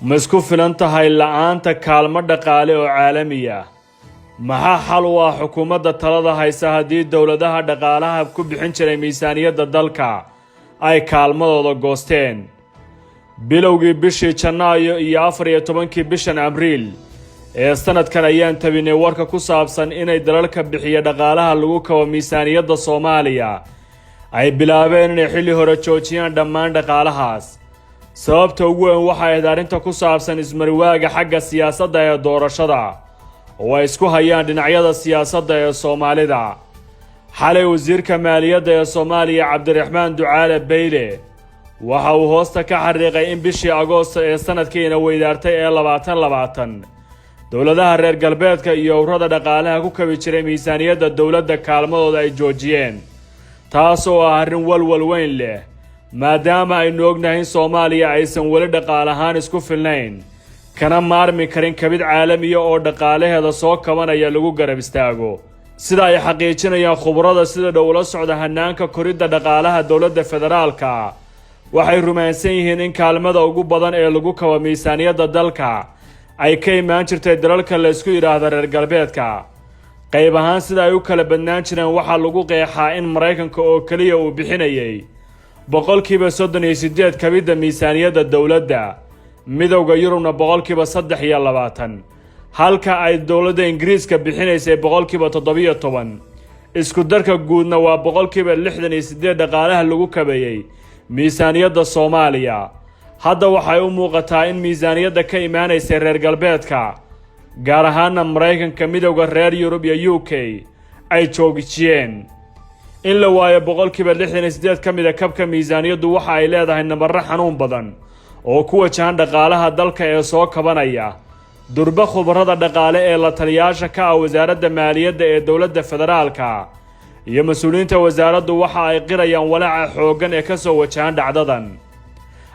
ma isku filan tahay la'aanta kaalmo dhaqaale oo caalami ah? maxaa xal u ah xukuumadda talada haysa haddii dowladaha dhaqaalaha ku bixin jiray miisaaniyadda dalka ay kaalmadooda goosteen? bilowgii bishii Janaayo iyo 14 bishan Abriil ee sanadkan ayaan tabinay warka ku saabsan inay dalalka bixiya dhaqaalaha lagu kabo miisaaniyadda Soomaaliya ay bilaabeen inay xilli hore joojiyaan dhammaan dhaqaalahaas. sababta ugu weyn waxay ahayd arrinta ku saabsan ismarwaaga xagga siyaasadda ee doorashada oo ay isku hayaan dhinacyada siyaasadda ee Soomaalida. xalay wasiirka maaliyadda ee Soomaaliya Cabdiraxmaan Ducaale Beyle waxa uu hoosta ka xariiqay in bishii Agoosto ee sanadkiina weydaartay ee 2020 dowladaha reer galbeedka iyo ururada dhaqaalaha ku kabi jiray miisaaniyadda dowladda kaalmadooda ay joojiyeen, taasoo ah arrin walwal weyn leh maadaama aynu ognahay in Soomaaliya aysan weli dhaqaale ahaan isku filnayn kana maarmi karin kabid caalamiya oo dhaqaalaheeda soo kabanaya lagu garab istaago. sida ay xaqiijinayaan khubarada sida dhow la socda hanaanka koridda dhaqaalaha dowladda federaalka, waxay rumaysan yihiin in kaalmada ugu badan ee lagu kabo miisaaniyadda dalka ay ka imaan jirtay dalalka la isku yidhaahdo reer galbeedka. qayb ahaan sida ay u kala badnaan jireen waxaa lagu qeexaa in Maraykanka oo kaliya uu bixinayay 38% kabidda miisaaniyadda dowladda, midowga Yurubna 23%, halka ay dowladda Ingiriiska bixinaysay 17%. isku darka guudna waa 68% dhaqaalaha lagu kabayay miisaaniyadda Soomaaliya. hadda waxay u muuqataa in miisaaniyadda ka imaanaysa reer galbeedka, gaar ahaan Maraykanka, midowga reer Yurub iyo UK ay joojiyeen. in la waayo 68% ka mid ah kabka miisaaniyaddu waxa ay leedahay nabarro xanuun badan oo ku wajahan dhaqaalaha dalka ee soo kabanaya. durba khubarada dhaqaale ee la taliyaasha ka ah wasaaradda maaliyadda ee dowladda federaalka iyo mas'uuliyiinta wasaaraddu waxa ay qirayaan walaaca xooggan ee ka soo wajahan dhacdadan.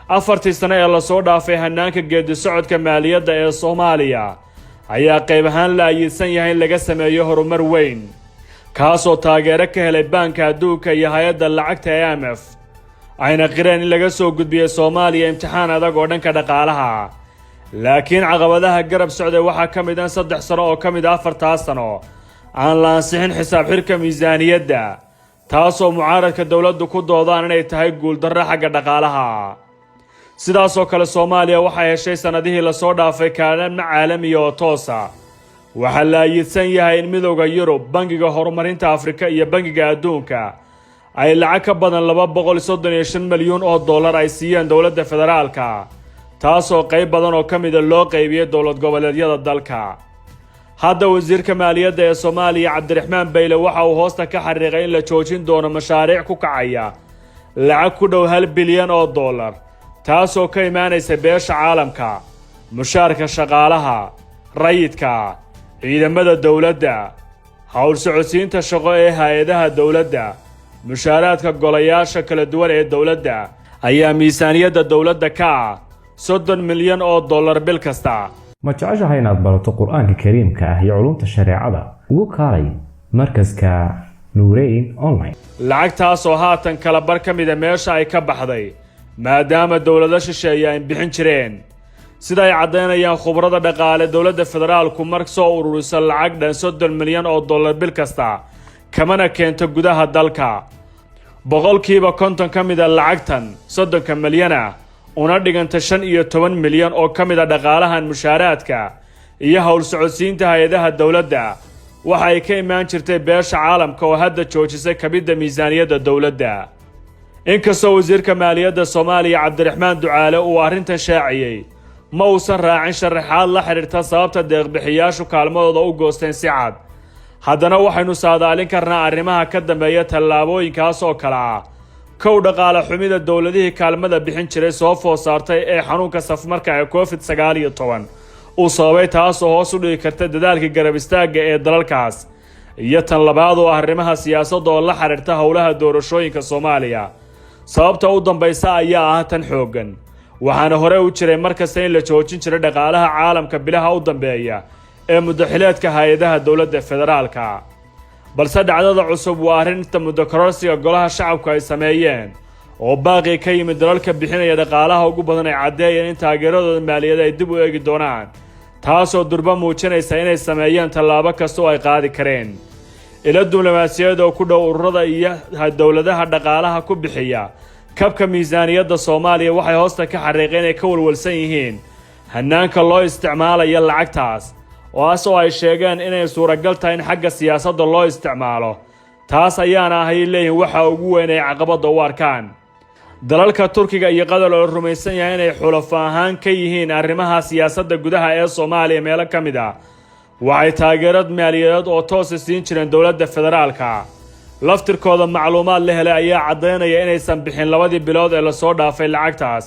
4 sano ee la soo dhaafay hanaanka geedi socodka maaliyadda ee Soomaaliya ayaa qayb ahaan la ayiidsan yahay in laga sameeyo horumar weyn, kaasoo taageero ka helay Baanka Adduunka iyo hay'adda lacagta IMF. ayna qireen in laga soo gudbiyay Soomaaliya imtixaan adag oo dhanka dhaqaalaha. laakiin caqabadaha garab socday waxaa ka mid ah 3 sano oo ka mid ah 4 sano aan la ansixin xisaab xirka miisaaniyadda, taasoo mucaaradka dowladdu ku doodaan inay tahay guuldarro xagga dhaqaalaha. sidaasoo kale Soomaaliya waxay heshay sanadihii la soo dhaafay kaalmo caalami oo toosa. waxaa la ayiidsan yahay in midowga Yurub, Bangiga Horumarinta Afrika iyo Bangiga Adduunka ay lacag ka badan $235 milyan ay siiyeen dowladda federaalka, taasoo qayb badan oo ka mid ah loo qaybiyay dowlad goboleedyada dalka. hadda wasiirka maaliyadda ee Soomaaliya Cabdiraxmaan Beyle waxa uu hoosta ka xariiqay in la joojin doono mashaariic ku kacaya lacag ku dhow $1 bilyan, taasoo ka imaanaysa beesha caalamka, mushaarka shaqaalaha rayidka, ciidamada dowladda, hawl socodsiinta shaqo ee hay'adaha dowladda, mushaaraadka golayaasha kala duwan ee dowladda ayaa miisaaniyadda dowladda ka ah $30 milyan bil kasta. ma jeceshahay inaad barato qur-aanka kariimka ah iyo culumta shareecada? ugu kaalay markaska Nuurayn Online. lacagtaasoo haatan kala bar ka mid ah meesha ay ka baxday maadaama dowlado shisheeye ay bixin jireen. sida ay caddeynayaan khubarada dhaqaale, dowladda federaalku mar soo ururisa lacag dhan $30 milyan bil kasta kamana keento gudaha dalka. 50% ka mid ah lacagtan 30 milyan una dhiganta 15 milyan oo ka mid ah dhaqaalahan mushaaraadka iyo hawl socodsiinta hay'adaha dowladda waxa ay ka imaan jirtay beesha caalamka oo hadda joojisay kabidda miisaaniyadda dowladda. inkastoo wasiirka maaliyadda Soomaaliya Cabdiraxmaan Ducaale uu arrintan shaaciyay, ma uusan raacin sharaxaad la xiriirta sababta deeq-bixiyaashu kaalmadooda u goosteen si cad. haddana waxaynu saadaalin karnaa arrimaha ka dambeeya tallaabooyinkaas oo kale ah: kow, dhaqaale xumida dowladihii kaalmada bixin jiray soo food saartay ee xanuunka safmarka ee COVID-19 uu sababay, taasoo hoos u dhigi karta dadaalkii garab istaagga ee dalalkaas. iyo tan labaad oo arrimaha siyaasadda oo la xiriirta howlaha doorashooyinka Soomaaliya. sababta u dambaysa ayaa ah tan xooggan, waxaana hore u jiray markasta in la joojin jiray dhaqaalaha caalamka bilaha u dambeeya ee muddaxileedka hay'adaha dowladda federaalka. balse dhacdada cusub waa arrinta muddo kororsiga golaha shacabku ay sameeyeen oo baaqi ka yimid dalalka bixinaya dhaqaalaha ugu badan ay caddeeyeen in taageeradooda maaliyadeed ay dib u eegi doonaan taasoo durba muujinaysa inay sameeyeen tallaabo kasta oo ay qaadi kareen ilo diblomaasiyadeed oo ku dhow ururada iyo dowladaha dhaqaalaha ku bixiya kabka miisaaniyadda Soomaaliya waxay hoosta ka xariiqeen inay ka walwalsan yihiin hannaanka loo isticmaalayo lacagtaas oo ay sheegeen inay suuragal tahay in xagga siyaasadda loo isticmaalo taas ayaana ahay leeyihiin waxa ugu weyn ay caqabada u arkaan dalalka Turkiga iyo Qatar oo rumaysan yahay inay xulafo ahaan ka yihiin arrimaha siyaasadda gudaha ee Soomaaliya meelo ka mid ah waxay taageerad maaliyadeed oo toos ah siin jireen dowladda federaalka laftirkooda macluumaad la helay ayaa caddeynaya inaysan bixin 2 bilood ee la soo dhaafay lacagtaas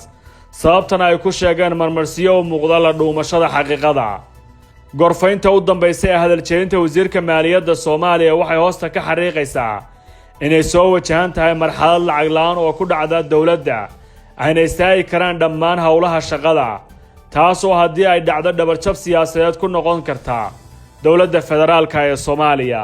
sababtana ay ku sheegeen marmarsiyo u muuqda la dhuumashada xaqiiqada gorfaynta u dambeysay ee hadal jeedinta wasiirka maaliyadda Soomaaliya waxay hoosta ka xariiqaysaa inay soo wajahan tahay marxalad lacag la'aan oo ku dhacda dowladda ayna istaagi karaan dhammaan howlaha shaqada taasoo haddii ay dhacdo dhabarjab siyaasadeed ku noqon karta dowladda federaalka ee Soomaaliya